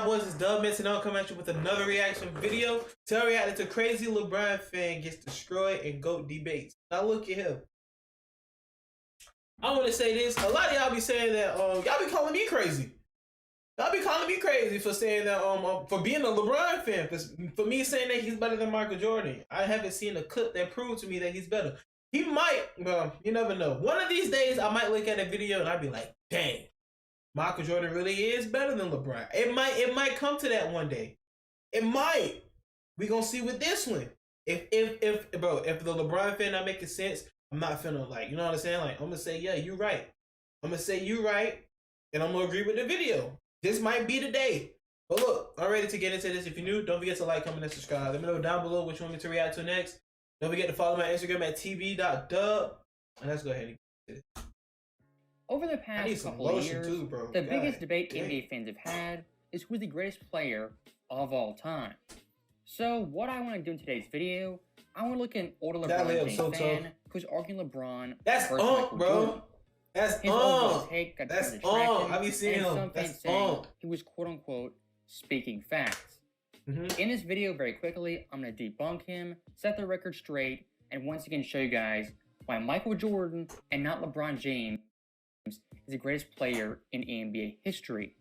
boys? It's Dub Mints, and I'll come at you with another reaction video. Tell reacted to crazy LeBron fan gets destroyed in GOAT debates. Now look at him. I want to say this. A lot of y'all be saying that y'all be calling me crazy. Y'all be calling me crazy for saying that for being a LeBron fan. For me saying that he's better than Michael Jordan. I haven't seen a clip that proves to me that he's better. He might, well, you never know. One of these days I might look at a video and I'd be like, dang, Michael Jordan really is better than LeBron. It might come to that one day. It might. We gonna see with this one. If the LeBron fan not making sense, I'm not finna, like, you know what I'm saying? Like, I'm gonna say, yeah, you right. I'm gonna say you right, and I'm gonna agree with the video. This might be the day. But look, I'm ready to get into this. If you're new, don't forget to like, comment, and subscribe. Let me know down below what you want me to react to next. Don't forget to follow my Instagram at tv.dub. And let's go ahead and get it. Over the past couple of years, the biggest debate NBA fans have had is who's the greatest player of all time. So what I want to do in today's video, I want to look at an older LeBron James fan who's arguing LeBron versus Michael Jordan. That's his overall take got that's I be seeing him. Some fans saying he was quote unquote speaking facts. In this video, very quickly, I'm going to debunk him, set the record straight, and once again show you guys why Michael Jordan and not LeBron James is the greatest player in NBA history.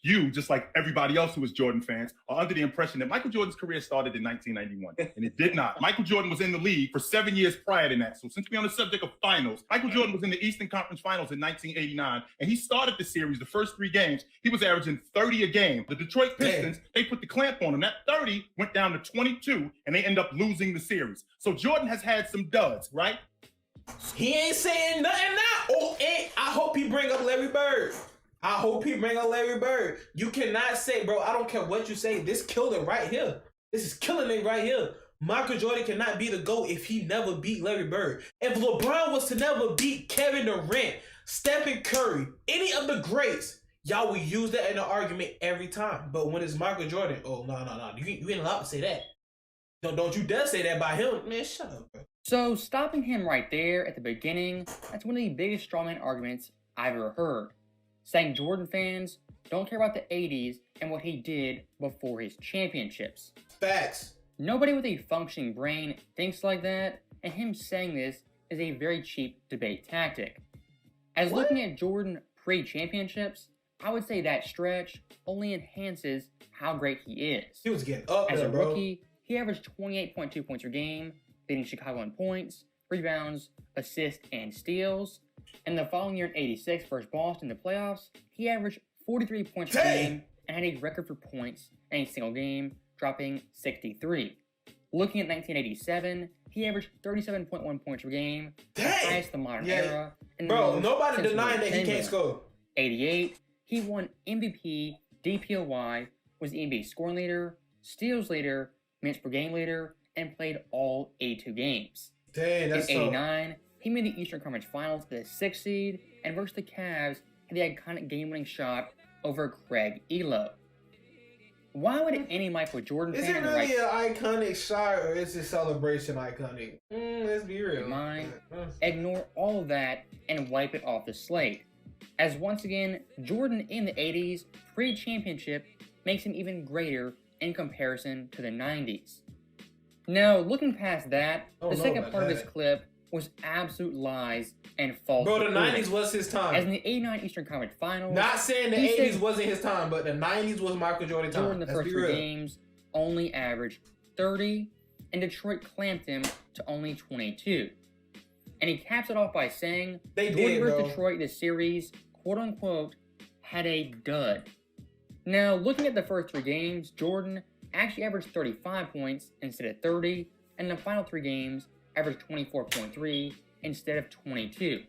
You, just like everybody else who is Jordan fans, are under the impression that Michael Jordan's career started in 1991, and it did not. Michael Jordan was in the league for 7 years prior to that. So since we're on the subject of finals, Michael Jordan was in the Eastern Conference Finals in 1989, and he started the series, the first 3 games, he was averaging 30 a game. The Detroit Pistons, they put the clamp on him. That 30 went down to 22, and they end up losing the series. So Jordan has had some duds, right? He ain't saying nothing now. Oh, and I hope he bring up Larry Bird. I hope he bring up Larry Bird. You cannot say, bro, I don't care what you say. This killed it right here. This is killing it right here. Michael Jordan cannot be the GOAT if he never beat Larry Bird. If LeBron was to never beat Kevin Durant, Stephen Curry, any of the greats, y'all will use that in the argument every time. But when it's Michael Jordan, oh, no. You ain't allowed to say that. Don't you dare say that by him. Man, shut up, bro. So stopping him right there at the beginning, that's one of the biggest strawman arguments I've ever heard. Saying Jordan fans don't care about the 80s and what he did before his championships. Facts. Nobody with a functioning brain thinks like that, and him saying this is a very cheap debate tactic. As looking at Jordan pre-championships, I would say that stretch only enhances how great he is. He was getting up as there, a rookie, he averaged 28.2 points per game, leading Chicago in points, rebounds, assists, and steals. And the following year in '86 versus Boston in the playoffs, he averaged 43 points per game and had a record for points in a single game, dropping 63. Looking at 1987, he averaged 37.1 points per game, the highest in the modern era. And bro, nobody denying that he can't score. 88, he won MVP, DPOY, was the NBA scoring leader, steals leader, minutes per game leader, and played all 82 games. Dang, that's in '89, he made the Eastern Conference Finals as a 6th seed, and versus the Cavs, had the iconic game-winning shot over Craig Elo. Why would any Michael Jordan fan... Is it really an iconic shot, or is this celebration iconic? Let's be real. Ignore all of that and wipe it off the slate. As once again, Jordan in the 80s, pre-championship, makes him even greater in comparison to the 90s. Now, looking past that, the second part of this clip was absolute lies and false. Bro, the 90s was his time. As in the '89 Eastern Conference Finals. Not saying the 80s wasn't his time, but the 90s was Michael Jordan time. Jordan, the first 3 games, only averaged 30, and Detroit clamped him to only 22. And he caps it off by saying, Jordan versus Detroit, this series, quote unquote, had a dud. Now, looking at the first 3 games, Jordan actually averaged 35 points instead of 30, and in the final 3 games, averaged 24.3 instead of 22.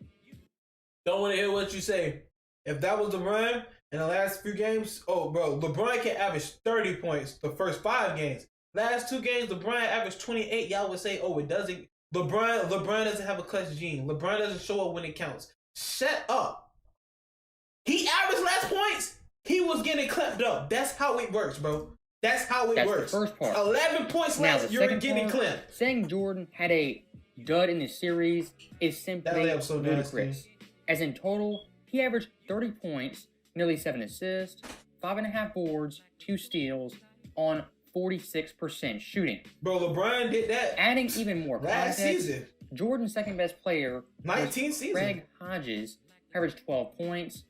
Don't want to hear what you say. If that was LeBron in the last few games, oh, bro, LeBron can average 30 points the first 5 games. Last 2 games, LeBron averaged 28. Y'all would say, oh, it doesn't. LeBron doesn't have a clutch gene. LeBron doesn't show up when it counts. Shut up. He averaged less points. He was getting clapped up. That's how it works, bro. That's how it works. The first part. 11 points less, you're getting clamped. Saying Jordan had a dud in the series is simply ludicrous. As in total, he averaged 30 points, nearly 7 assists, 5.5 boards, 2 steals on 46% shooting. Bro, LeBron did that. Adding even more last context, season. Jordan's second best player, 19 season. Greg Hodges, averaged 12 points.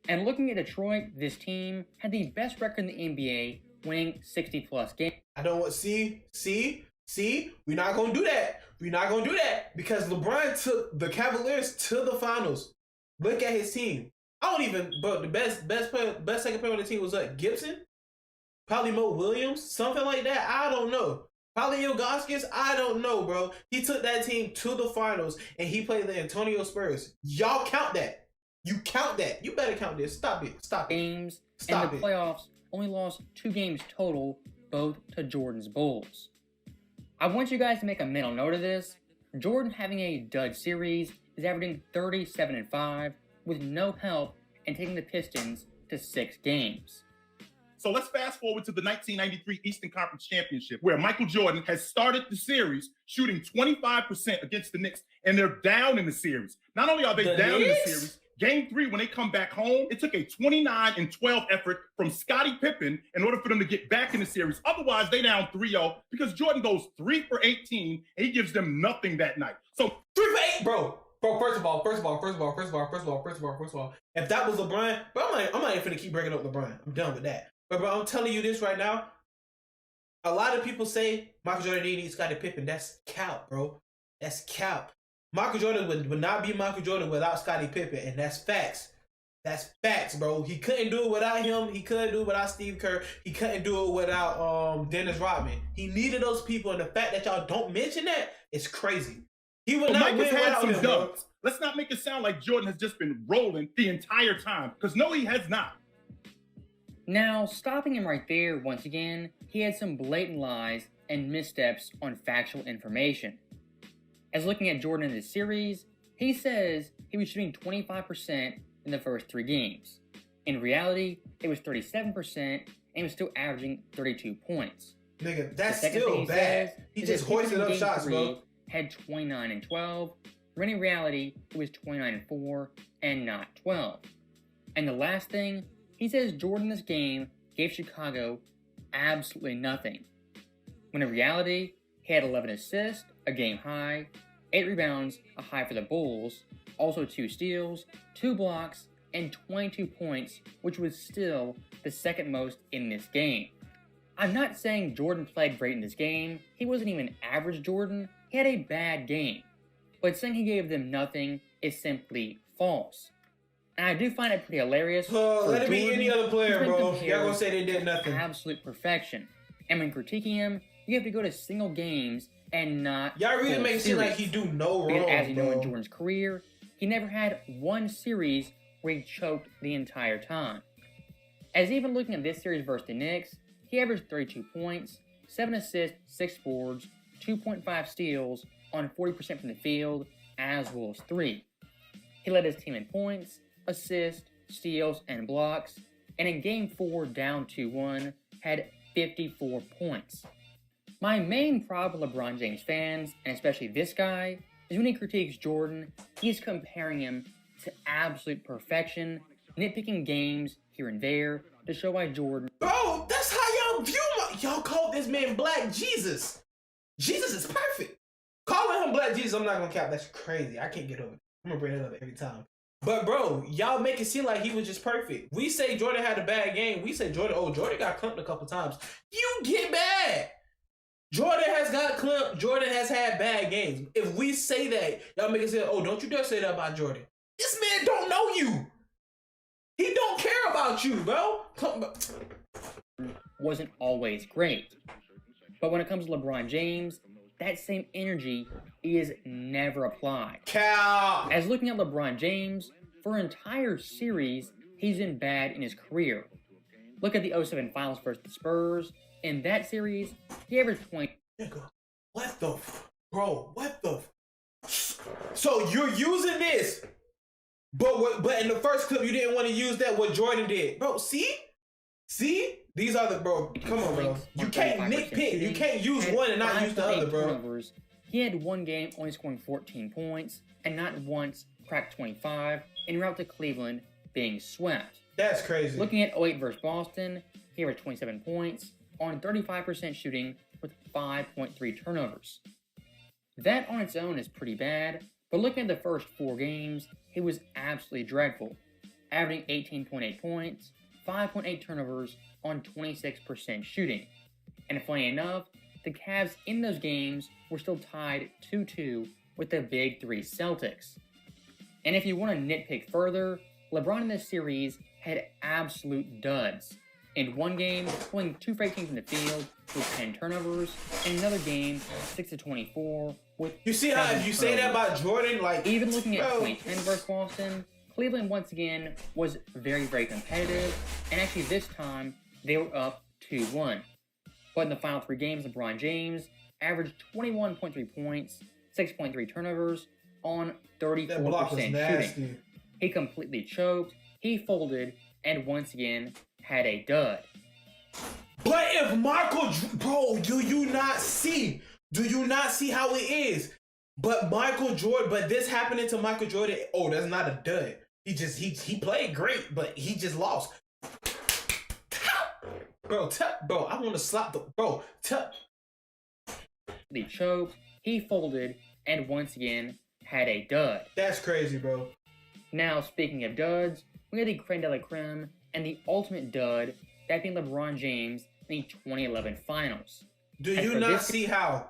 And looking at Detroit, this team had the best record in the NBA, winning 60-plus games. I don't want see. We're not gonna do that. We're not gonna do that because LeBron took the Cavaliers to the finals. Look at his team. I don't even. But the best second player on the team was like Gibson, probably Mo Williams, something like that. I don't know. Probably Ilgauskas. I don't know, bro. He took that team to the finals and he played the Antonio Spurs. Y'all count that. You count that. You better count this. Stop it. Stop it. Games. Stop and the playoffs only lost 2 games total, both to Jordan's Bulls. I want you guys to make a mental note of this. Jordan having a dud series is averaging 37-5 with no help and taking the Pistons to 6 games. So let's fast forward to the 1993 Eastern Conference Championship, where Michael Jordan has started the series shooting 25% against the Knicks, and they're down in the series. Not only are they down in the series, Game 3, when they come back home, it took a 29-12 effort from Scottie Pippen in order for them to get back in the series. Otherwise, they down 3-0 because Jordan goes 3 for 18 and he gives them nothing that night. So 3 for 8, bro. Bro, first of all, if that was LeBron, bro, I'm not even finna keep bringing up LeBron. I'm done with that. But bro, I'm telling you this right now. A lot of people say Michael Jordan didn't need Scottie Pippen. That's cap, bro. That's cap. Michael Jordan would not be Michael Jordan without Scottie Pippen, and that's facts. That's facts, bro. He couldn't do it without him. He couldn't do it without Steve Kerr. He couldn't do it without Dennis Rodman. He needed those people, and the fact that y'all don't mention that is crazy. He would not win without him, bro. Let's not make it sound like Jordan has just been rolling the entire time, because no, he has not. Now, stopping him right there, once again, he had some blatant lies and missteps on factual information. As looking at Jordan in this series, he says he was shooting 25% in the first 3 games. In reality, it was 37% and was still averaging 32 points. Nigga, that's still bad. He just hoisted up shots, bro. Had 29-12, when in reality, it was 29-4 and not 12. And the last thing, he says Jordan this game gave Chicago absolutely nothing. When in reality, he had 11 assists, a game high, 8 rebounds, a high for the Bulls, also 2 steals, 2 blocks, and 22 points, which was still the second most in this game. I'm not saying Jordan played great in this game. He wasn't even average Jordan. He had a bad game. But saying he gave them nothing is simply false. And I do find it pretty hilarious. Let it be any other player, bro. Y'all gonna say they did nothing. Absolute perfection. And when critiquing him, you have to go to single games and not. Y'all really make it seem like he do no wrong, because as you know, bro. in Jordan's career, he never had one series where he choked the entire time. As even looking at this series versus the Knicks, he averaged 32 points, 7 assists, 6 boards, 2.5 steals on 40% from the field, as well as 3. He led his team in points, assists, steals, and blocks, and in Game 4, down 2-1, had 54 points. My main problem with LeBron James fans, and especially this guy, is when he critiques Jordan, he's comparing him to absolute perfection, nitpicking games here and there to show why Jordan... Bro, that's how y'all view y'all call this man Black Jesus. Jesus is perfect. Calling him Black Jesus, I'm not gonna cap. That's crazy. I can't get over it. I'm gonna bring it up every time. But bro, y'all make it seem like he was just perfect. We say Jordan had a bad game. We say Jordan got clumped a couple times. You get bad. Jordan has got clumped. Jordan has had bad games. If we say that, y'all make it say, oh, don't you dare say that about Jordan. This man don't know you. He don't care about you, bro. Wasn't always great. But when it comes to LeBron James, that same energy is never applied. Cow. As looking at LeBron James, for an entire series, he's been bad in his career. Look at the 07 Finals versus the Spurs. In that series, he averaged 20. Nigga, what the bro? What the? So you're using this, but in the first clip you didn't want to use that what Jordan did, bro. See, These are the bro. Come on, bro. You can't nitpick. You can't use one and not use the other, bro. Turnovers. He had one game only scoring 14 points and not once cracked 25 en route to Cleveland being swept. That's crazy. Looking at 08 versus Boston, he averaged 27 points on 35% shooting with 5.3 turnovers. That on its own is pretty bad, but looking at the first 4 games, he was absolutely dreadful, averaging 18.8 points, 5.8 turnovers on 26% shooting. And funny enough, the Cavs in those games were still tied 2-2 with the Big Three Celtics. And if you want to nitpick further, LeBron in this series had absolute duds. In one game, pulling 2 for 18 from the field with 10 turnovers, and another game, 6-24 with. You see how if you say that about Jordan, like even looking at 2010 versus Boston, Cleveland once again was very, very competitive, and actually this time they were up 2-1. But in the final 3 games, LeBron James averaged 21.3 points, 6.3 turnovers on 34% shooting. He completely choked, he folded, and once again had a dud. But if bro, do you not see? Do you not see how it is? But this happening to Michael Jordan, oh, that's not a dud. He played great, but he just lost. Bro, I want to slap the bro. He choked, he folded, and once again had a dud. That's crazy, bro. Now, speaking of duds, we got the creme de la creme and the ultimate dud, that being LeBron James in the 2011 Finals. Do you not see how?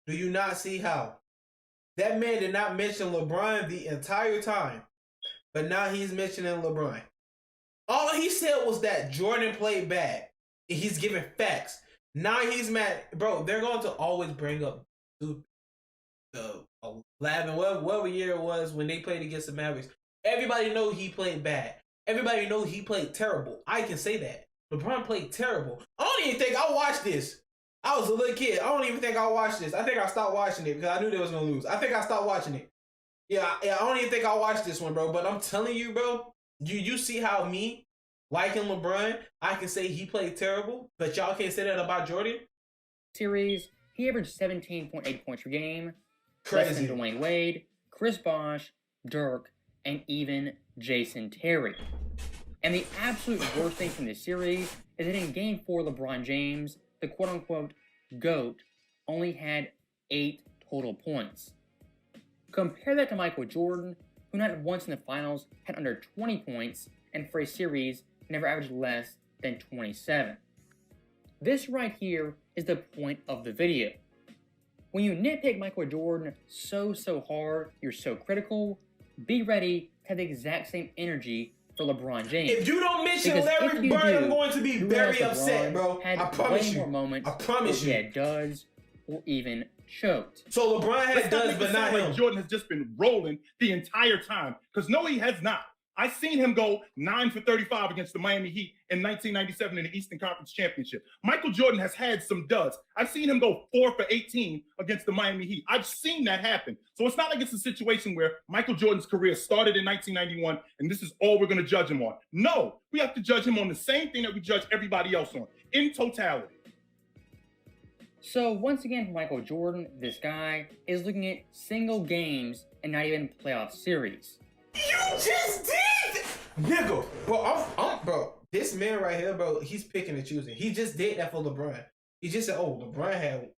Do you not see how? That man did not mention LeBron the entire time, but now he's mentioning LeBron. All he said was that Jordan played bad. He's giving facts. Now he's mad. Bro, they're going to always bring up the 11, whatever year it was when they played against the Mavericks. Everybody know he played bad. Everybody know he played terrible. I can say that. LeBron played terrible. I don't even think I watched this. I was a little kid. I don't even think I watched this. I think I stopped watching it because I knew they was going to lose. I think I stopped watching it. Yeah, I don't even think I watched this one, bro. But I'm telling you, bro, you see how me liking LeBron, I can say he played terrible, but y'all can't say that about Jordan? Series, he averaged 17.8 points per game. Crazy. Less than Dwayne Wade, Chris Bosh, Dirk, and even Jason Terry. And the absolute worst thing from this series is that in Game 4, LeBron James, the quote-unquote GOAT, only had 8 total points. Compare that to Michael Jordan, who not once in the finals had under 20 points, and for a series, never averaged less than 27. This right here is the point of the video. When you nitpick Michael Jordan so hard, you're so critical, be ready to have the exact same energy for LeBron James. If you don't mention Larry Bird, I'm going to be very upset, bro. I promise you. Moments I promise you. He had duds or even choked. So LeBron had duds, but not him. Jordan has just been rolling the entire time. Because no, he has not. I seen him go 9 for 35 against the Miami Heat in 1997 in the Eastern Conference Championship. Michael Jordan has had some duds. I've seen him go 4 for 18 against the Miami Heat. I've seen that happen. So it's not like it's a situation where Michael Jordan's career started in 1991 and this is all we're going to judge him on. No, we have to judge him on the same thing that we judge everybody else on, in totality. So once again, for Michael Jordan, this guy is looking at single games and not even playoff series. You just did, nigga, bro. This man right here, bro, he's picking and choosing. He just did that for LeBron. He just said, "Oh, LeBron had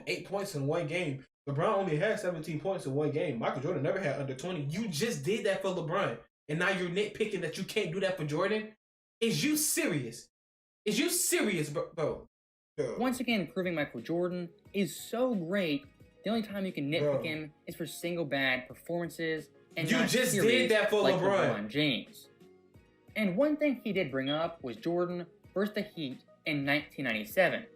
8 points in one game. LeBron only had 17 points in one game. Michael Jordan never had under 20." You just did that for LeBron, and now you're nitpicking that you can't do that for Jordan. Is you serious? Is you serious, bro? Once again, proving Michael Jordan is so great. The only time you can nitpick him is for single bad performances. And you just did that for like LeBron James. And one thing he did bring up was Jordan versus the Heat in 1997.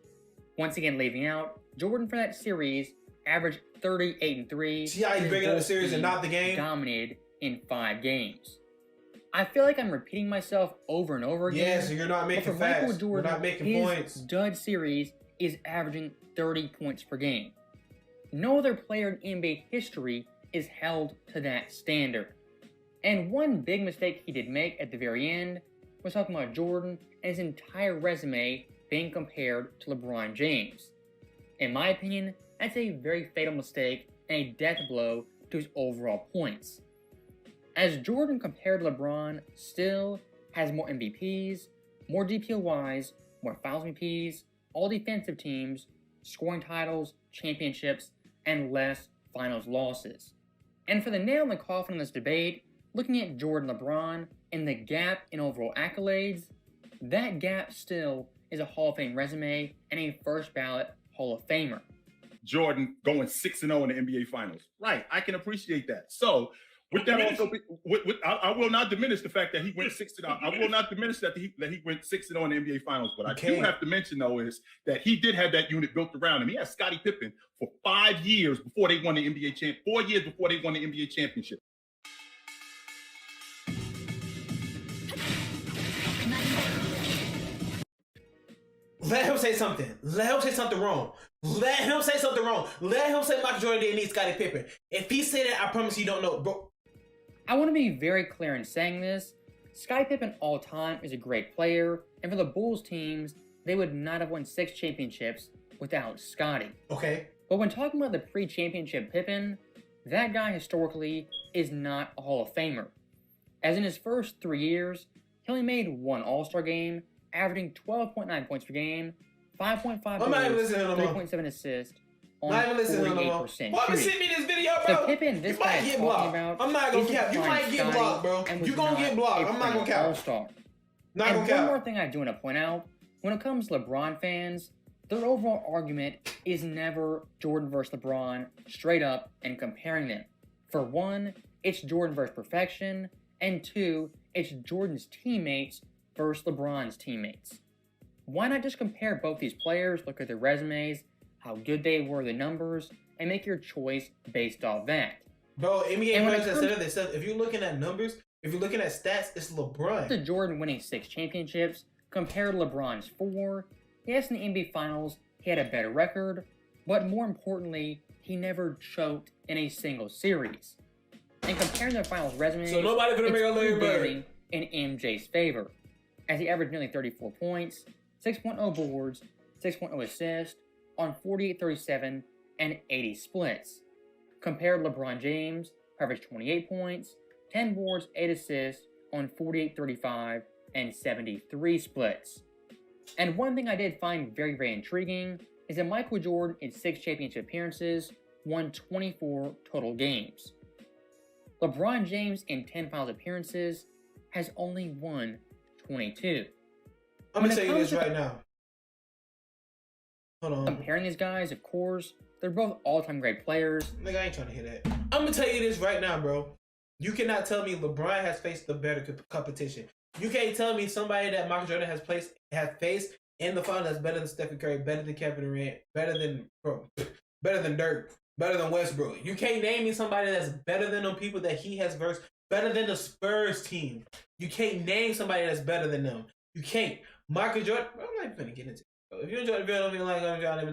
Once again, leaving out, Jordan for that series averaged 38-3. See how he's bringing up the series and not the game? Dominated in 5 games. I feel like I'm repeating myself over and over again. Yeah, so you're not making facts. Michael Jordan, you're not making his points. Dud series is averaging 30 points per game. No other player in NBA history is held to that standard. And one big mistake he did make at the very end was talking about Jordan and his entire resume being compared to LeBron James. In my opinion, that's a very fatal mistake and a death blow to his overall points. As Jordan compared to LeBron still has more MVPs, more DPOYs, more Finals MVPs, all defensive teams, scoring titles, championships, and less Finals losses. And for the nail in the coffin in this debate, looking at Jordan LeBron and the gap in overall accolades, that gap still is a Hall of Fame resume and a first ballot Hall of Famer. Jordan going 6-0 in the NBA Finals. Right, I can appreciate that. So, with that also, I will not diminish the fact that he went 6-0. I will not diminish that he went 6-0 in the NBA Finals. But I do have to mention, though, is that he did have that unit built around him. He had Scottie Pippen for 5 years before they won the NBA champ. 4 years before they won the NBA championship. Let him say something. Let him say something wrong. Let him say something wrong. Let him say Michael Jordan didn't need Scottie Pippen. If he say that, I promise you don't know, bro. I want to be very clear in saying this. Scottie Pippen all time is a great player, and for the Bulls teams, they would not have won 6 championships without Scottie. Okay. But when talking about the pre-championship Pippen, that guy historically is not a Hall of Famer. As in his first 3 years, he only made 1 All-Star game, averaging 12.9 points per game, 5.5 goals, 3.7 assists, on 48% shooting. Why send me this video, bro? So Pippen, this guy is talking about, I'm not gonna cap. You might get blocked, bro. You gonna get blocked. I'm not gonna cap. All-Star. Not and gonna cap. one more thing I do want to point out, when it comes to LeBron fans, their overall argument is never Jordan versus LeBron, straight up, and comparing them. For one, it's Jordan versus perfection, and 2, it's Jordan's teammates versus LeBron's teammates. Why not just compare both these players, look at their resumes, how good they were, the numbers, and make your choice based off that? Bro, NBA players that said this stuff, if you're looking at numbers, if you're looking at stats, it's LeBron. To Jordan winning 6 championships, compared to LeBron's 4, yes, in the NBA Finals, he had a better record, but more importantly, he never choked in a single series. And comparing their Finals resumes, so nobody gonna make a Larry Bird in MJ's favor, as he averaged nearly 34 points, 6.0 boards, 6.0 assists on 48, 37, and 80 splits. Compared to LeBron James, who averaged 28 points, 10 boards, 8 assists on 48, 35, and 73 splits. And one thing I did find very, very intriguing is that Michael Jordan, in 6 championship appearances, won 24 total games. LeBron James, in 10 finals appearances, has only won 22. I'm gonna tell you this right now. Hold on. Comparing these guys, of course, they're both all-time great players. Nigga, I ain't trying to hear that. I'm gonna tell you this right now, bro. You cannot tell me LeBron has faced the better competition. You can't tell me somebody that Michael Jordan has faced in the final that's better than Stephen Curry, better than Kevin Durant, better than Dirk, better than Westbrook. You can't name me somebody that's better than them people that he has versed, better than the Spurs team. You can't name somebody that's better than them. You can't. Michael Jordan, I'm not even gonna get into it. If you enjoyed the video, don't be like, I'm Johnny,